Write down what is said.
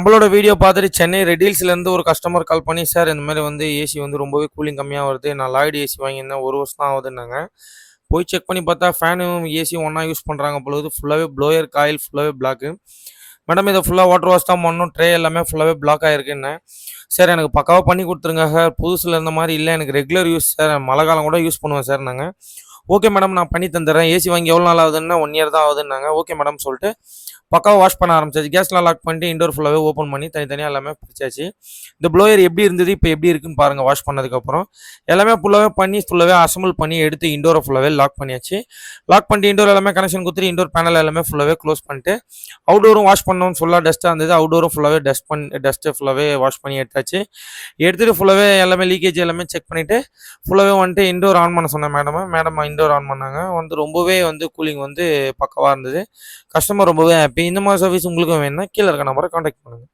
நம்மளோட வீடியோ பார்த்துட்டு சென்னை ரெடில்ஸ்லேருந்து ஒரு கஸ்டமர் கால் பண்ணி, சார் இந்த மாதிரி வந்து ஏசி வந்து ரொம்பவே கூலிங் கம்மியாக வருது, நான் லாய்டு ஏசி வாங்கியிருந்தேன் 1 வருஷம் தான் ஆகுதுன்னாங்க. போய் செக் பண்ணி பார்த்தா ஃபேனும் ஏசியும் ஒன்றா யூஸ் பண்ணுறாங்க பொழுது, ஃபுல்லாகவே ப்ளோயர் காயில் ஃபுல்லாகவே பிளாக்கு. மேடம் இதை ஃபுல்லாக வாட்டர் வாஷ் தான் பண்ணணும், ட்ரே எல்லாமே ஃபுல்லாகவே பிளாக் ஆகிருக்குன்னேன். சார் எனக்கு பக்காவாக பண்ணி கொடுத்துருங்க சார், புதுசில் இருந்த மாதிரி இல்லை, எனக்கு ரெகுலர் யூஸ் சார், மழை காலம் கூட யூஸ் பண்ணுவேன் சார் நாங்கள். ஓகே மேடம் நான் பண்ணி தந்துடுறேன். ஏசி வாங்கி எவ்வளோ நாள் ஆகுதுன்னா 1 இயர் தான் ஆகுதுன்னாங்க. ஓகே மேடம் சொல்லிட்டு பக்காவாக வாஷ் பண்ண ஆரம்பிச்சாச்சு. கேஸ்லாம் லாக் பண்ணிட்டு இண்டோர் ஃபுல்லாகவே ஓப்பன் பண்ணி தனித்தனியாக எல்லாமே பிரிச்சாச்சு. இந்த ப்ளோயர் எப்படி இருந்தது, இப்போ எப்படி இருக்குன்னு பாருங்கள் வாஷ் பண்ணதுக்கப்புறம். எல்லாமே ஃபுல்லாகவே அசம்பிள் பண்ணி எடுத்து இண்டோரை ஃபுல்லாகவே லாக் பண்ணியாச்சு. லாக் பண்ணிட்டு இண்டோர் எல்லாமே கனெக்ஷன் கொடுத்துட்டு இண்டோர் பேனல் எல்லாமே ஃபுல்லாகவே க்ளோஸ் பண்ணிட்டு அவுடோரும் வாஷ் பண்ணோம். ஃபுல்லாக டஸ்ட்டாக இருந்தது, அவுடோரும் ஃபுல்லாகவே டஸ்ட்டு ஃபுல்லாகவே வாஷ் பண்ணி எடுத்தாச்சு. எடுத்துகிட்டு ஃபுல்லாகவே எல்லாமே லீக்கேஜ் எல்லாமே செக் பண்ணிவிட்டு ஃபுல்லாகவே வந்துட்டு இண்டோர் ஆன் பண்ண சொன்னேன் மேடம் இண்டோர் ஆன் பண்ணாங்க. ரொம்பவே கூலிங் பக்காவாக இருந்தது. கஸ்டமர் ரொம்பவே ஹாப்பி. இந்த மாதிரி சர்வீஸ் உங்களுக்கும் வேணும்னா கீழே இருக்க நம்பரை கான்டாக்ட் பண்ணுங்கள்.